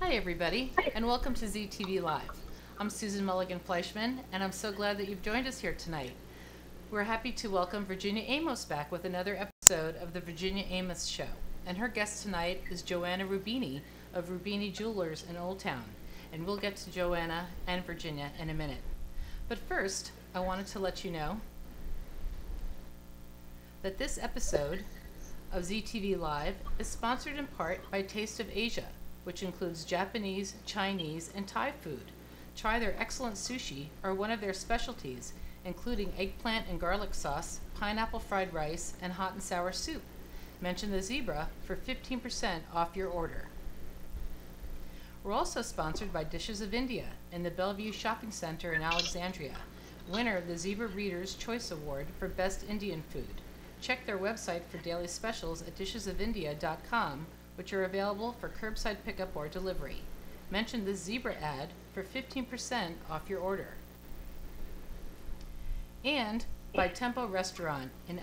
Hi everybody, and welcome to ZTV Live. I'm Susan Mulligan-Fleischman, and I'm so glad that you've joined us here tonight. We're happy to welcome Virginia Amos back with another episode of the Virginia Amos Show. And her guest tonight is Joanna Rubini of Rubini Jewelers in Old Town. And we'll get to Joanna and Virginia in a minute. But first, I wanted to let you know that this episode of ZTV Live is sponsored in part by Taste of Asia, which includes Japanese, Chinese, and Thai food. Try their excellent sushi or one of their specialties, including eggplant and garlic sauce, pineapple fried rice, and hot and sour soup. Mention the zebra for 15% off your order. We're also sponsored by Dishes of India in the Bellevue Shopping Center in Alexandria, winner of the Zebra Reader's Choice Award for Best Indian Food. Check their website for daily specials at dishesofindia.com, which are available for curbside pickup or delivery. Mention the Zebra ad for 15% off your order. And by Tempo Restaurant in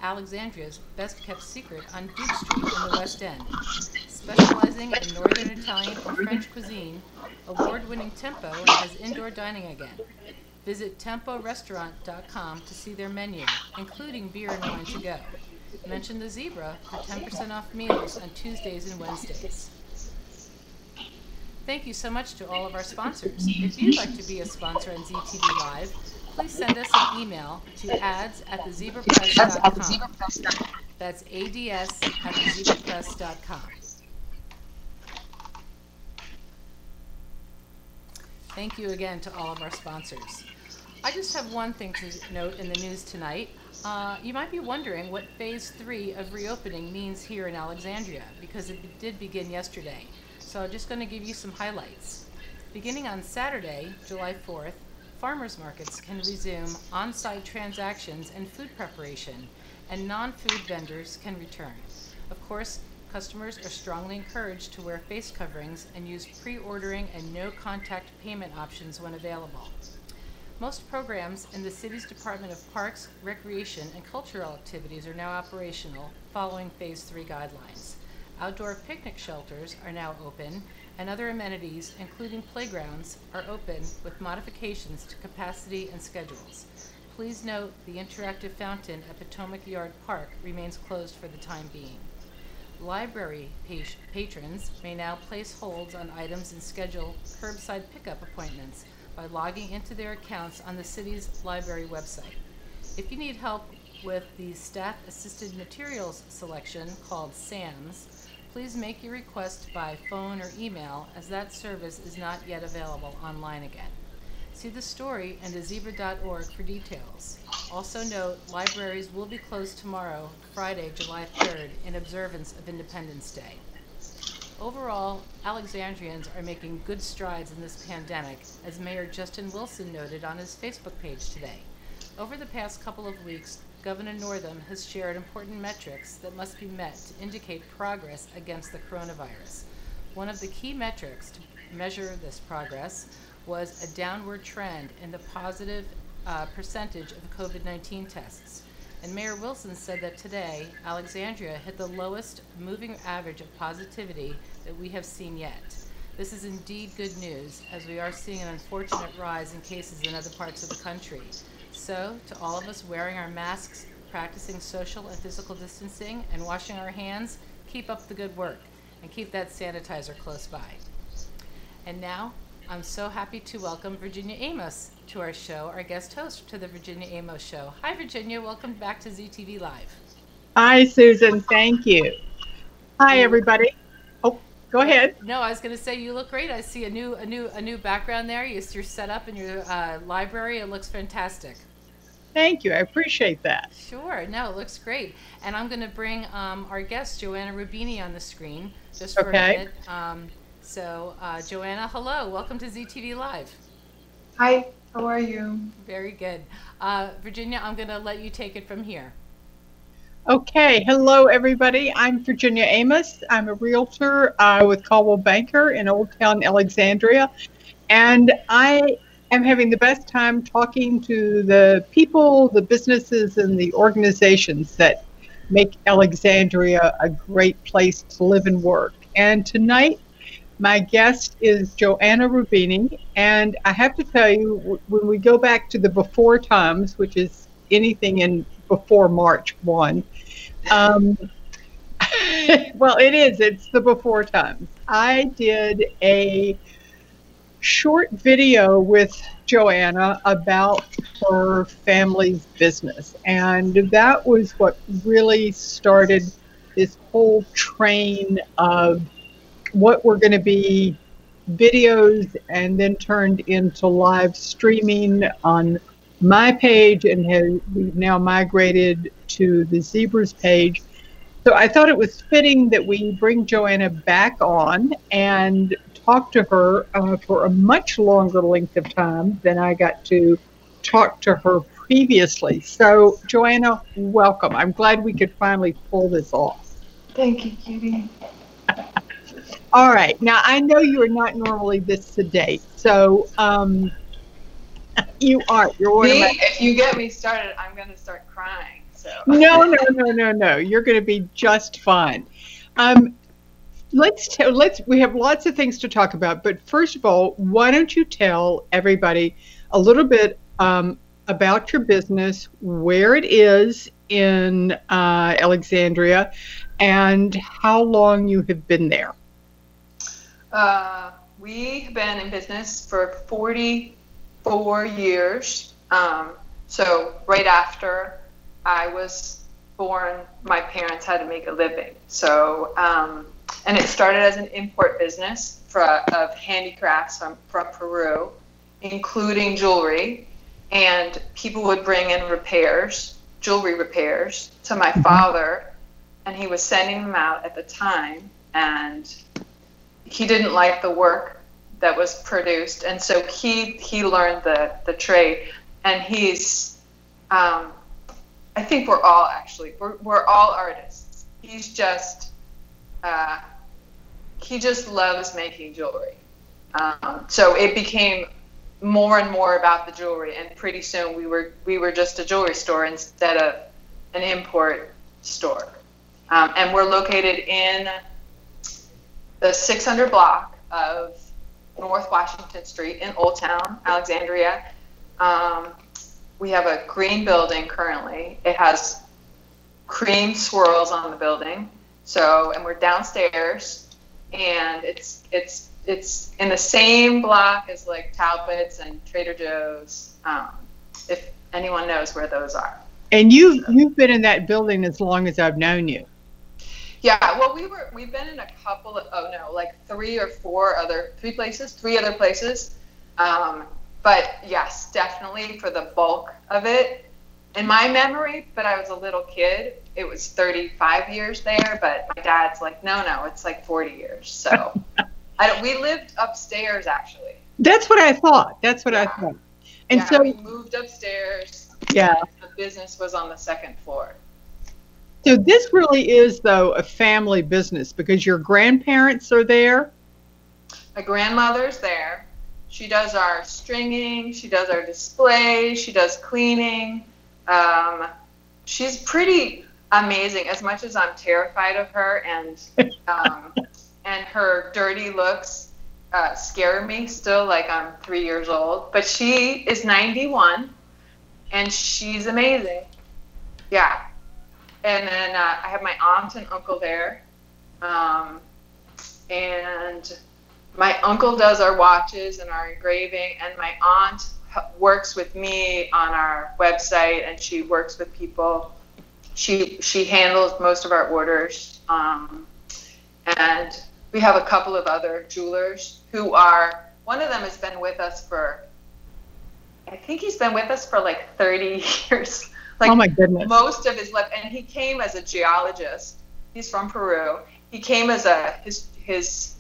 Alexandria's best-kept secret on Duke Street in the West End. Specializing in Northern Italian and French cuisine, award-winning Tempo has indoor dining again. Visit temporestaurant.com to see their menu, including beer and wine to go. Mention the Zebra for 10% off meals on Tuesdays and Wednesdays. Thank you so much to all of our sponsors. If you'd like to be a sponsor on ZTV Live, please send us an email to ads@thezebrapress.com. That's ads@thezebrapress.com. Thank you again to all of our sponsors. I just have one thing to note in the news tonight. You might be wondering what Phase 3 of reopening means here in Alexandria, because it did begin yesterday. So I'm just going to give you some highlights. Beginning on Saturday, July 4th, farmers markets can resume on-site transactions and food preparation, and non-food vendors can return. Of course, customers are strongly encouraged to wear face coverings and use pre-ordering and no-contact payment options when available. Most programs in the city's Department of Parks, Recreation, and Cultural Activities are now operational following Phase 3 guidelines. Outdoor picnic shelters are now open, and other amenities, including playgrounds, are open with modifications to capacity and schedules. Please note the interactive fountain at Potomac Yard Park remains closed for the time being. Library patrons may now place holds on items and schedule curbside pickup appointments by logging into their accounts on the city's library website. If you need help with the staff-assisted materials selection called SAMS, please make your request by phone or email, as that service is not yet available online again. See the story and thezebra.org for details. Also note, libraries will be closed tomorrow, Friday, July 3rd, in observance of Independence Day. Overall, Alexandrians are making good strides in this pandemic, as Mayor Justin Wilson noted on his Facebook page today. Over the past couple of weeks, Governor Northam has shared important metrics that must be met to indicate progress against the coronavirus. One of the key metrics to measure this progress was a downward trend in the positive percentage of COVID-19 tests. And Mayor Wilson said that today, Alexandria hit the lowest moving average of positivity that we have seen yet. This is indeed good news, as we are seeing an unfortunate rise in cases in other parts of the country. So, to all of us wearing our masks, practicing social and physical distancing, and washing our hands, keep up the good work, and keep that sanitizer close by. And now, I'm so happy to welcome Virginia Amos to our show, our guest host to the Virginia Amos Show. Hi, Virginia. Welcome back to ZTV Live. Hi, Susan. Thank you. Hi, everybody. Oh, go ahead. No, I was going to say you look great. I see a new background there. You're set up in your library. It looks fantastic. Thank you. I appreciate that. Sure. No, it looks great. And I'm going to bring our guest, Joanna Rubini, on the screen just for a minute. Joanna, hello. Welcome to ZTV Live. Hi. How are you? Very good. Virginia, I'm going to let you take it from here. Okay. Hello, everybody. I'm Virginia Amos. I'm a realtor with Caldwell Banker in Old Town, Alexandria. And I am having the best time talking to the people, the businesses, and the organizations that make Alexandria a great place to live and work. And tonight, My guest is Joanna Rubini, and I have to tell you, when we go back to the before times, which is anything in before March 1, well, it's the before times. I did a short video with Joanna about her family's business, and that was what really started this whole train of what were going to be videos and then turned into live streaming on my page, and we've now migrated to the Zebras page. So I thought it was fitting that we bring Joanna back on and talk to her for a much longer length of time than I got to talk to her previously. So Joanna, welcome. I'm glad we could finally pull this off. Thank you, Judy. All right. Now, I know you are not normally this sedate, so you are. You're one of my... If you get me started, I'm going to start crying. So. No. You're going to be just fine. We have lots of things to talk about, but first of all, why don't you tell everybody a little bit about your business, where it is in Alexandria, and how long you have been there? We've been in business for 44 years. So right after I was born, my parents had to make a living. So, and it started as an import business of handicrafts from Peru, including jewelry. And people would bring in jewelry repairs to my father, and he was sending them out at the time. And he didn't like the work that was produced, and so he learned the trade. And he's, I think we're all artists. He's just, he just loves making jewelry. So it became more and more about the jewelry, and pretty soon we were just a jewelry store instead of an import store. And we're located in the 600 block of North Washington Street in Old Town, Alexandria. We have a green building currently. It has cream swirls on the building. So, and we're downstairs, and it's in the same block as like Talbot's and Trader Joe's, if anyone knows where those are. And you've been in that building as long as I've known you. Yeah, well, we've been in a couple of, three other places. But yes, definitely for the bulk of it. In my memory, but I was a little kid, it was 35 years there, but my dad's like, no, it's like 40 years. So we lived upstairs, actually. That's what I thought. I thought. And so we moved upstairs. Yeah. And the business was on the second floor. So this really is, though, a family business because your grandparents are there? My grandmother's there. She does our stringing. She does our display. She does cleaning. She's pretty amazing, as much as I'm terrified of her, and her dirty looks scare me still, like I'm 3 years old. But she is 91, and she's amazing. Yeah. And then I have my aunt and uncle there. And my uncle does our watches and our engraving, and my aunt works with me on our website, and she works with people. She handles most of our orders. And we have a couple of other jewelers one of them has been with us I think he's been with us for like 30 years. Like, oh my goodness. Most of his life, and he came as a geologist. He's from Peru. He came as his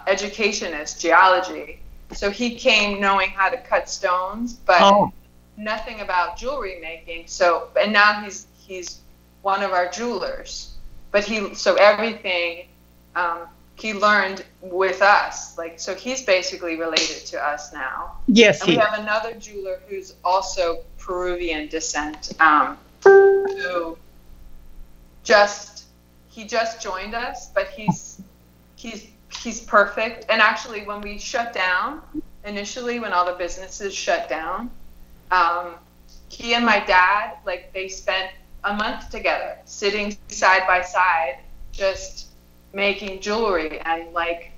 education is geology, so he came knowing how to cut stones, but nothing about jewelry making. So, and now he's one of our jewelers. But everything he learned with us. Like, so he's basically related to us now. Yes, and we have another jeweler who's also Peruvian descent, who just joined us, but he's he's perfect. And actually, when we shut down, initially, when all the businesses shut down, he and my dad, like, they spent a month together, sitting side by side, just making jewelry and, like,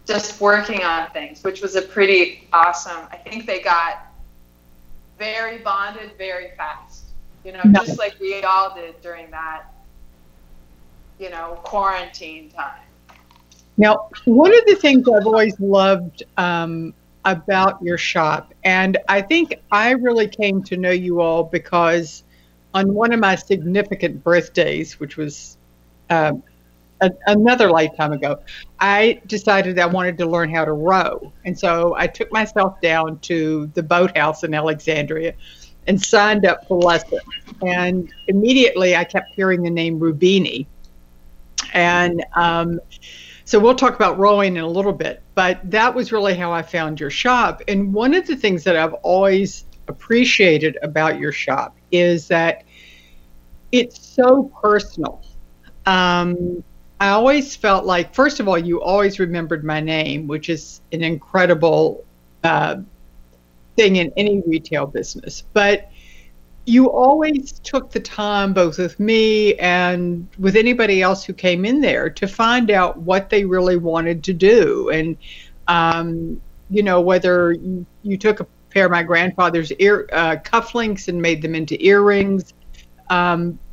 just working on things, which was a pretty awesome. I think they got very bonded very fast, you know, just like we all did during that, you know, quarantine time. Now, one of the things I've always loved about your shop, and I think I really came to know you all because on one of my significant birthdays, which was another lifetime ago, I decided I wanted to learn how to row. And so I took myself down to the boathouse in Alexandria and signed up for lessons. And immediately I kept hearing the name Rubini. And so we'll talk about rowing in a little bit, but that was really how I found your shop. And one of the things that I've always appreciated about your shop is that it's so personal. I always felt like, first of all, you always remembered my name, which is an incredible thing in any retail business. But you always took the time, both with me and with anybody else who came in there, to find out what they really wanted to do. And, you know, whether you took a pair of my grandfather's cufflinks and made them into earrings.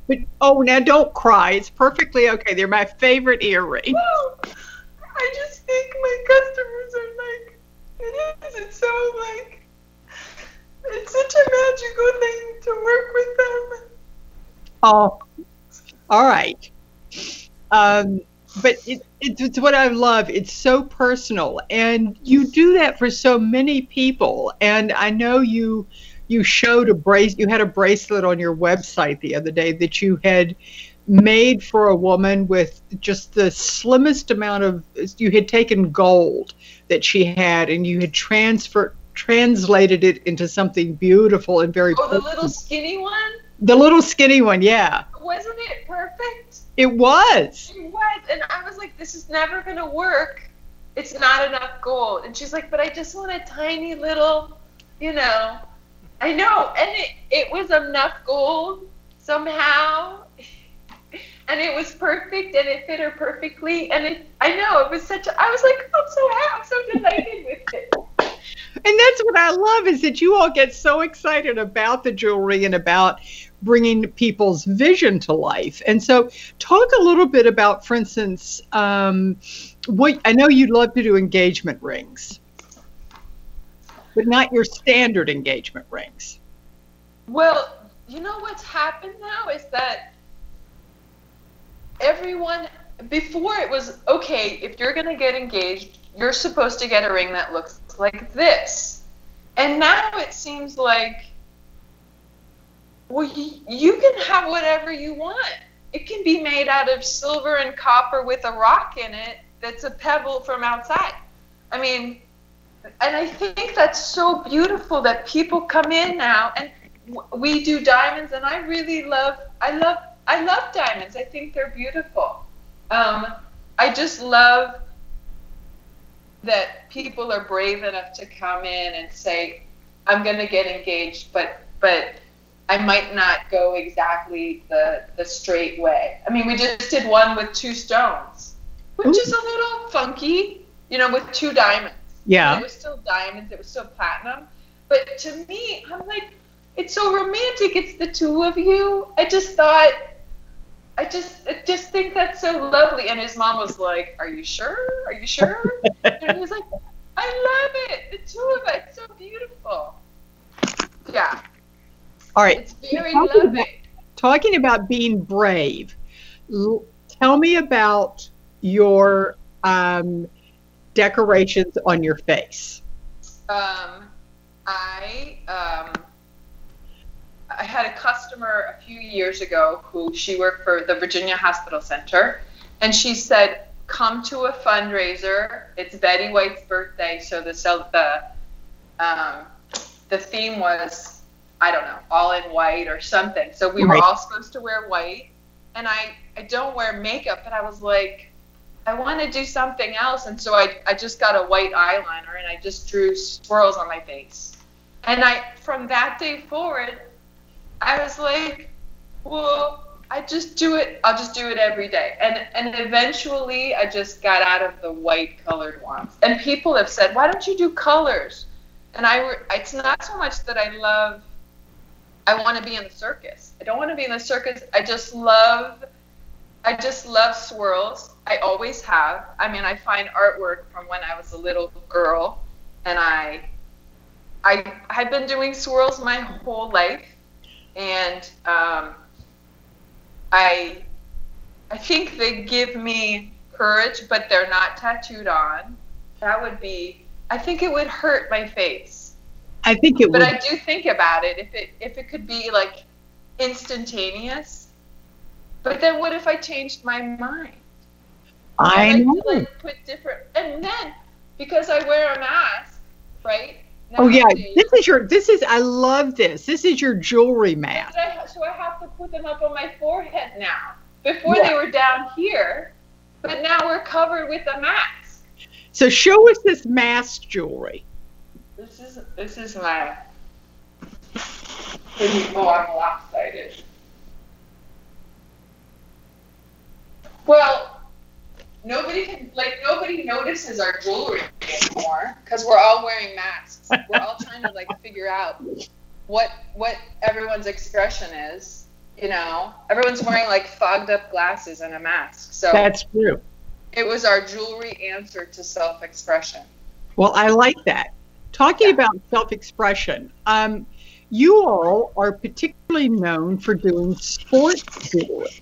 But, oh, now don't cry. It's perfectly okay. They're my favorite earrings. Well, I just think my customers are like, it's so like, it's such a magical thing to work with them. Oh, all right. But it's what I love. It's so personal. And you do that for so many people. And I know you showed you had a bracelet on your website the other day that you had made for a woman with just the slimmest amount of, you had taken gold that she had and you had translated it into something beautiful and very the little skinny one? The little skinny one, yeah. Wasn't it perfect? It was. It was. And I was like, this is never going to work. It's not enough gold. And she's like, but I just want a tiny little, you know. I know, and it was enough gold somehow, and it was perfect, and it fit her perfectly, and I know, it was I was like, I'm so delighted with it. And that's what I love, is that you all get so excited about the jewelry and about bringing people's vision to life. And so talk a little bit about, for instance, what I know you love to do engagement rings, but not your standard engagement rings. Well, you know what's happened now is that everyone, before it was, okay, if you're going to get engaged, you're supposed to get a ring that looks like this. And now it seems like, well, you can have whatever you want. It can be made out of silver and copper with a rock in it that's a pebble from outside. I mean, and I think that's so beautiful that people come in now, and we do diamonds, and I love diamonds. I think they're beautiful. I just love that people are brave enough to come in and say, I'm going to get engaged, but I might not go exactly the straight way. I mean, we just did one with 2 stones, which is a little funky, you know, with 2 diamonds. Yeah. And it was still diamonds, it was still platinum. But to me, I'm like, it's so romantic. It's the 2 of you. I just think that's so lovely. And his mom was like, are you sure? Are you sure? And he was like, I love it. The 2 of it. It's so beautiful. Yeah. All right. It's very lovely. Talking about being brave, tell me about your decorations on your face. I had a customer a few years ago who, she worked for the Virginia Hospital Center, and she said, come to a fundraiser. It's Betty White's birthday, so the theme was, I don't know, all in white or something. So we were all supposed to wear white, and I don't wear makeup, but I was like, I want to do something else. And so I just got a white eyeliner and I just drew swirls on my face. And from that day forward, I was like, well, I'll just do it every day. And eventually I just got out of the white colored ones. And people have said, why don't you do colors? And it's not so much that I want to be in the circus. I don't want to be in the circus. I just love swirls. I always have. I mean, I find artwork from when I was a little girl, and I've been doing swirls my whole life, and I think they give me courage, but they're not tattooed on. I think it would hurt my face. I think it would. But I do think about it, if it could be like instantaneous. But then what if I changed my mind? I know. To, like, put different, and then because I wear a mask, right? Oh yeah, I love this. This is your jewelry mask. So I have to put them up on my forehead now. Before they were down here, but now we're covered with a mask. So show us this mask jewelry. This is my. Oh, I'm lopsided. Well, nobody notices our jewelry anymore because we're all wearing masks. We're all trying to like figure out what everyone's expression is. You know, everyone's wearing like fogged up glasses and a mask. So that's true. It was our jewelry answer to self-expression. Well, I like that. Talking about self-expression, you all are particularly known for doing sports jewelry.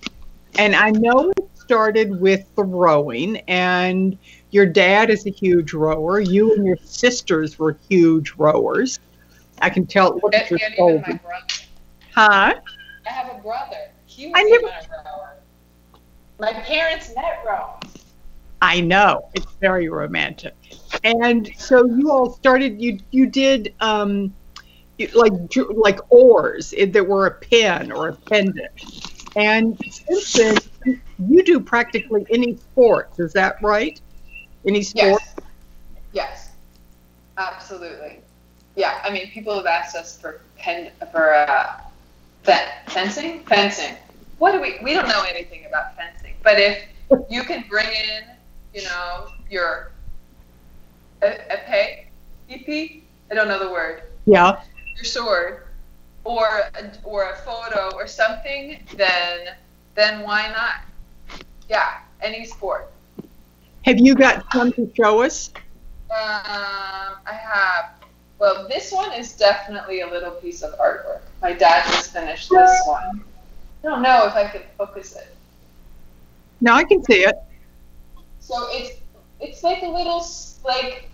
And I know it started with the rowing, and your dad is a huge rower. You and your sisters were huge rowers. I can tell. Look at your shoulders. Even my brother. Huh? I have a brother. He was even a rower. My parents met rowing. I know. It's very romantic. And so you all started, you did like oars that were a pin or a pendant. And since then, you do practically any sports. Is that right? Any sport? Yes. Absolutely. Yeah. I mean, people have asked us for fencing. What do we don't know anything about fencing, but if you can bring in, you know, your épée, I don't know the word. Yeah. Your sword, or a photo or something, then why not? Yeah, any sport. Have you got some to show us? I have. Well, this one is definitely a little piece of artwork. My dad just finished this one. I don't know if I could focus it. No, I can see it. So it's like a little like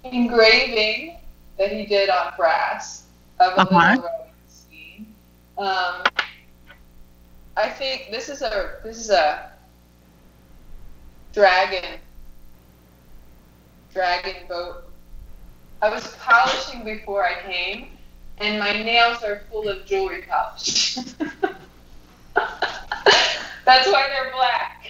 engraving that he did on brass of a little rowing scene. I think this is a dragon boat. I was polishing before I came, and my nails are full of jewelry polish. That's why they're black.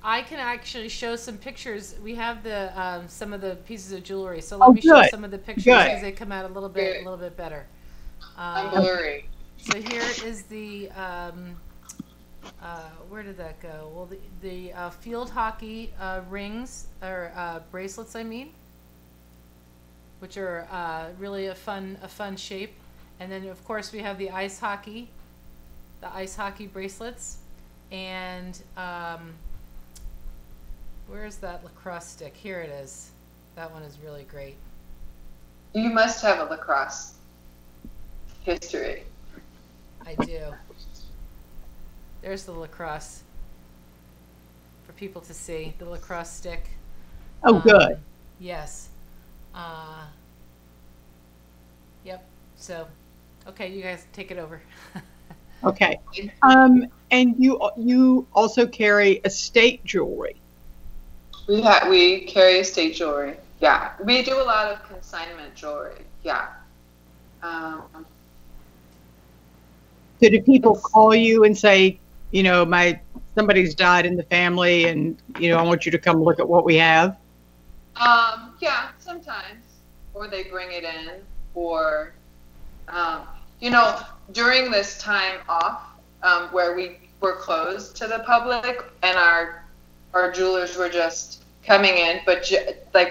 I can actually show some pictures. We have the some of the pieces of jewelry, so let me show some of the pictures because they come out a little bit better. I'm blurry. So here is the where did that go? Well, the field hockey rings or bracelets, I mean, which are really a fun shape. And then of course we have the ice hockey bracelets, and where's that lacrosse stick? Here it is. That one is really great. You must have a lacrosse history. I do. There's the lacrosse for people to see, the lacrosse stick. Oh, good. Yes. Yep. So, okay, you guys take it over. Okay. And you also carry estate jewelry. We carry estate jewelry. Yeah. We do a lot of consignment jewelry. Yeah. So do people call you and say, you know, my somebody's died in the family and, I want you to come look at what we have? Yeah, sometimes. Or they bring it in, or, during this time off, where we were closed to the public and our jewelers were just coming in, but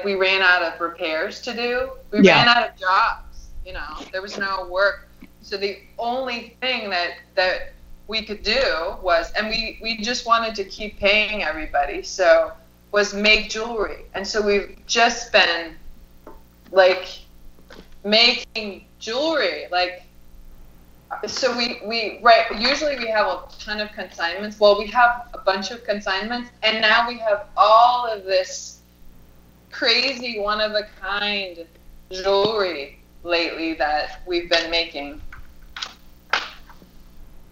we ran out of repairs to do. We ran out of jobs, there was no work. So the only thing that we could do was, and we just wanted to keep paying everybody, so was make jewelry. And so we've just been making jewelry, so usually we have a ton of consignments. Well, we have a bunch of consignments, and now we have all of this crazy one-of-a-kind jewelry lately that we've been making.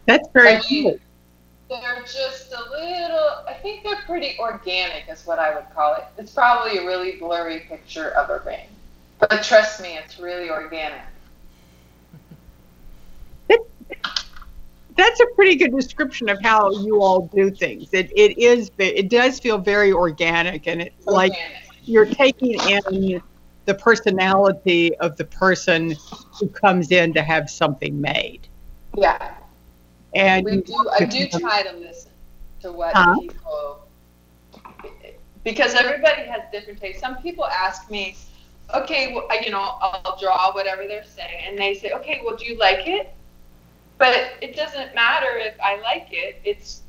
That's very cool. They're just a little, I think they're pretty organic is what I would call it. It's probably a really blurry picture of a ring, but trust me, it's really organic. That's a pretty good description of how you all do things. It does feel very organic, and it's like you're taking in the personality of the person who comes in to have something made. Yeah. And I do try to listen to what people, because everybody has different tastes. Some people ask me, okay, well, I'll draw whatever they're saying, and they say, okay, well, do you like it? But it doesn't matter if I like it. It's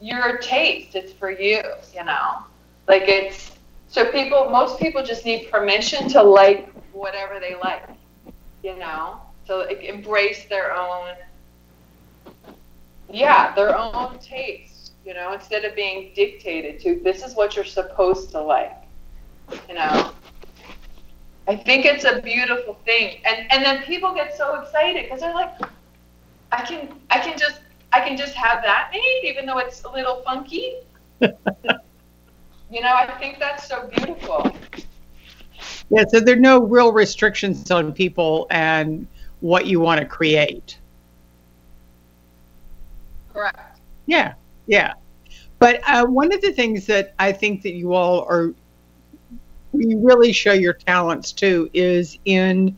your taste. It's for you, So most people just need permission to like whatever they like, So embrace their own taste, instead of being dictated to. This is what you're supposed to like, I think it's a beautiful thing, and then people get so excited because they're like, I can just have that made, even though it's a little funky. I think that's so beautiful. Yeah, so there are no real restrictions on people and what you want to create. Correct. Yeah. But one of the things that I think that you really show your talents to is in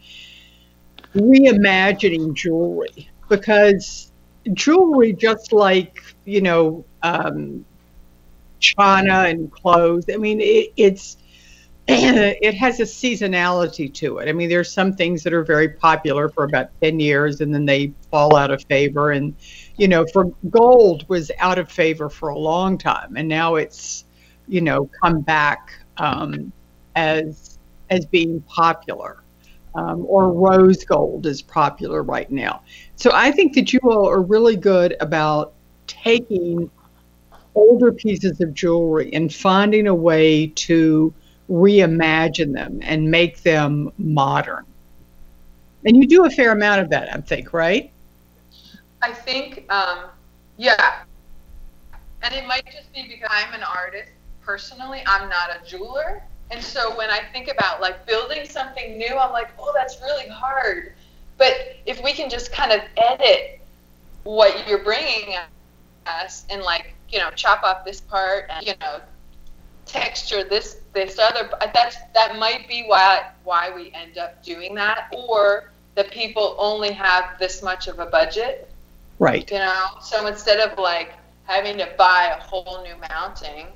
reimagining jewelry. Because jewelry, just like, china and clothes, I mean, it has a seasonality to it. I mean, there's some things that are very popular for about 10 years and then they fall out of favor. And, for gold was out of favor for a long time. And now it's, come back as being popular. Or rose gold is popular right now. So I think that you all are really good about taking older pieces of jewelry and finding a way to reimagine them and make them modern. And you do a fair amount of that, I think, right? I think, yeah. And it might just be because I'm an artist. Personally, I'm not a jeweler. And so when I think about building something new, I'm like, oh, that's really hard. But if we can just kind of edit what you're bringing us and chop off this part and, texture this other, that might be why we end up doing that, or that people only have this much of a budget. Right. So instead of having to buy a whole new mounting,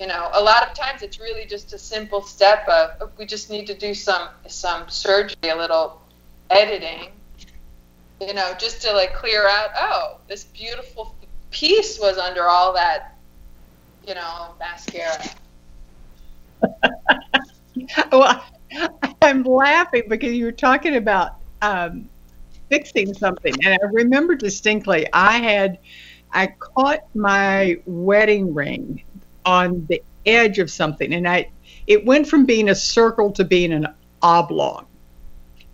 a lot of times it's really just a simple step of we just need to do some surgery, a little editing, just to clear out, oh, this beautiful piece was under all that, mascara. Well, I'm laughing because you were talking about fixing something, and I remember distinctly I caught my wedding ring on the edge of something, and it went from being a circle to being an oblong,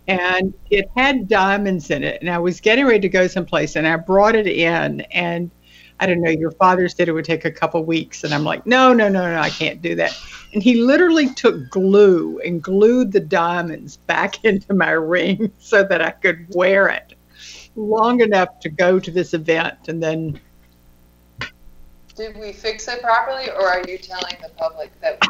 and it had diamonds in it, and I was getting ready to go someplace, and I brought it in, and I don't know, your father said it would take a couple weeks, and I'm like, no, I can't do that. And he literally took glue and glued the diamonds back into my ring so that I could wear it long enough to go to this event, and then Did we fix it properly, or are you telling the public that we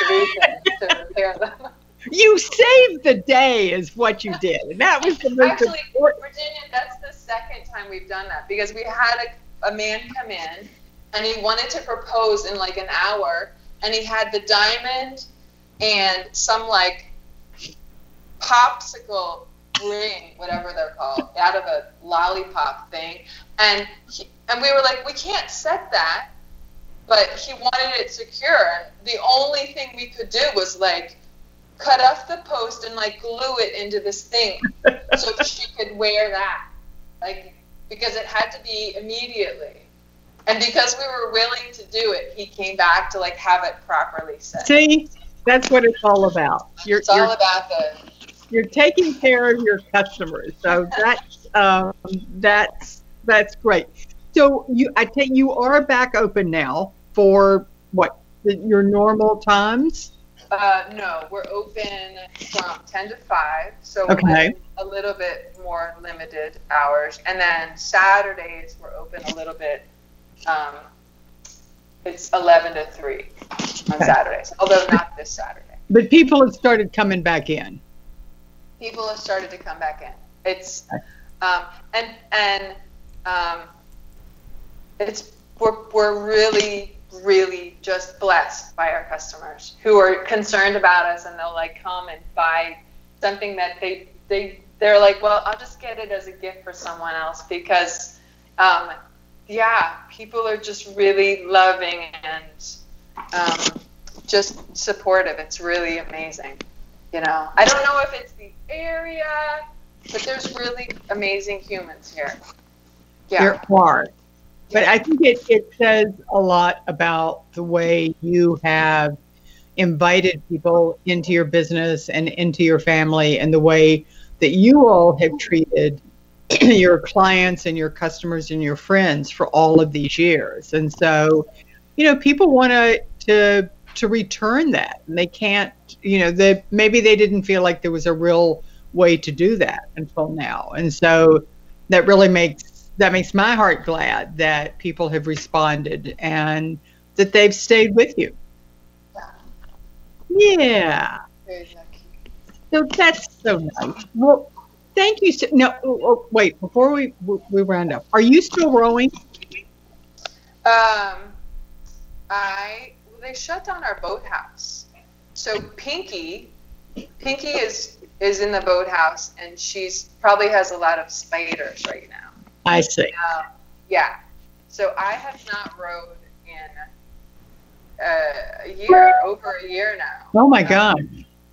produced to repair them? You saved the day is what you did. And that was the most Actually, important. Virginia, that's the second time we've done that, because we had a man come in and he wanted to propose in like an hour, and he had the diamond and some like popsicle ring, whatever they're called, out of a lollipop thing. And we were like, we can't set that, but he wanted it secure. And the only thing we could do was like cut off the post and like glue it into this thing so she could wear that, like, because it had to be immediately. And because we were willing to do it, he came back to like have it properly set. See, that's what it's all about. It's all about you're taking care of your customers, so that's great. So I take you are back open now for what, your normal times? No, we're open from 10 to 5, so okay. a little bit more limited hours. And then Saturdays we're open a little bit. It's 11 to 3 on Saturdays, although not this Saturday. But people have started coming back in. People have started to come back in. It's we're really just blessed by our customers who are concerned about us, and they'll like come and buy something that they're like, well, I'll just get it as a gift for someone else, because people are just really loving and just supportive. It's really amazing. You know, I don't know if it's the area, but there's really amazing humans here. Yeah. There are. But I think it says a lot about the way you have invited people into your business and into your family, and the way that you all have treated your clients and your customers and your friends for all of these years. And so, you know, people want to return that, and they can't, you know, maybe they didn't feel like there was a real way to do that until now. And so that really makes my heart glad that people have responded and that they've stayed with you. Yeah. Very lucky. So that's so nice. Well, thank you. Wait, before we round up, are you still rowing? They shut down our boathouse. So Pinky is in the boathouse, and she's probably has a lot of spiders right now. I see. Yeah. So I have not rowed in a year, over a year now. Oh my God.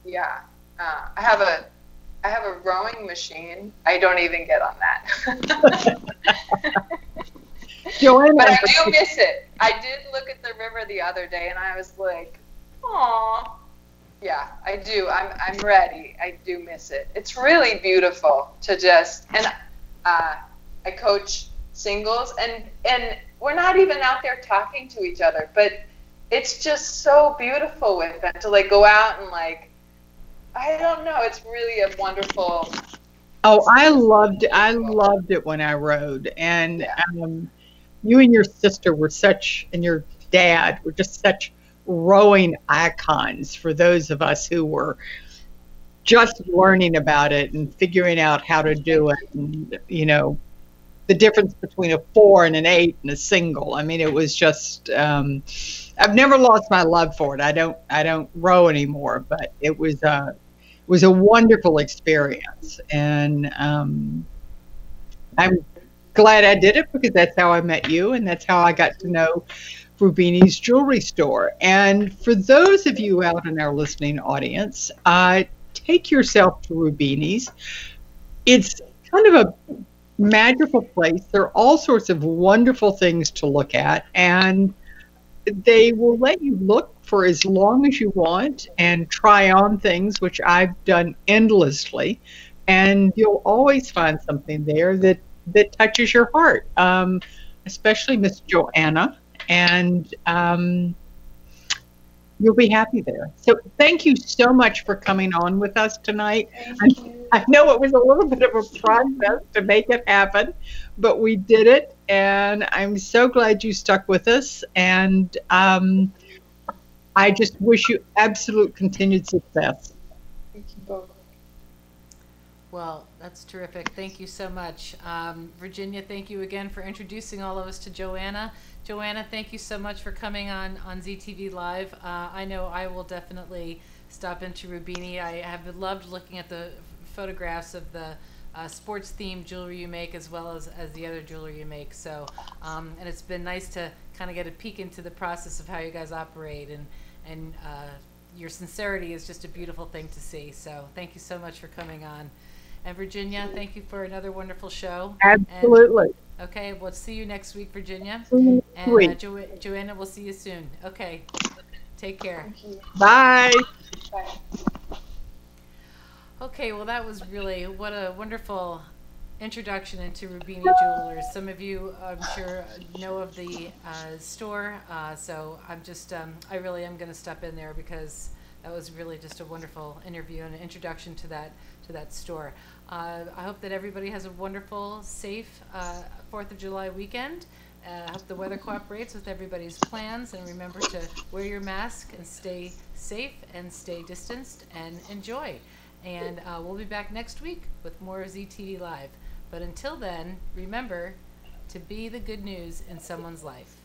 Yeah. I have a rowing machine. I don't even get on that. Joanna, but I do miss it. I did look at the river the other day, and I was like, "Aw." Yeah, I do. I'm ready. I do miss it. It's really beautiful to just, and I coach singles, and we're not even out there talking to each other, but it's just so beautiful with them to like go out and like, I don't know, it's really a wonderful. Oh, I loved it when I rode, and you and your sister were and your dad were just such rowing icons for those of us who were just learning about it and figuring out how to do it, and you know, the difference between a 4 and an 8 and a single. I mean, it was just I've never lost my love for it. I don't row anymore, but it was a wonderful experience, and I'm glad I did it, because that's how I met you, and that's how I got to know Rubini's Jewelry Store. And for those of you out in our listening audience, take yourself to Rubini's. It's kind of a magical place. There are all sorts of wonderful things to look at, and they will let you look for as long as you want and try on things, which I've done endlessly, and you'll always find something there that touches your heart, especially Miss Joanna. And You'll be happy there. So thank you so much for coming on with us tonight. Thank you. I know it was a little bit of a process to make it happen, but we did it, and I'm so glad you stuck with us. And I just wish you absolute continued success. Thank you both. Well, that's terrific. Thank you so much. Virginia, thank you again for introducing all of us to Joanna. Joanna, thank you so much for coming on ZTV Live. I know I will definitely stop into Rubini. I have loved looking at the photographs of the sports-themed jewelry you make, as well as the other jewelry you make. So, and it's been nice to kind of get a peek into the process of how you guys operate, and your sincerity is just a beautiful thing to see. So thank you so much for coming on. And Virginia, thank you for another wonderful show. Absolutely. And, okay, we'll see you next week, Virginia. Sweet. And Joanna, we'll see you soon. Okay, take care. Thank you. Bye. Bye. Okay, well that was really, what a wonderful introduction into Rubini Jewelers. Some of you, I'm sure, know of the store, so I'm just, I really am going to step in there because that was really just a wonderful interview and an introduction to that store. I hope that everybody has a wonderful, safe 4th of July weekend. I hope the weather cooperates with everybody's plans, and remember to wear your mask and stay safe and stay distanced and enjoy. And we'll be back next week with more of ZTV Live. But until then, remember to be the good news in someone's life.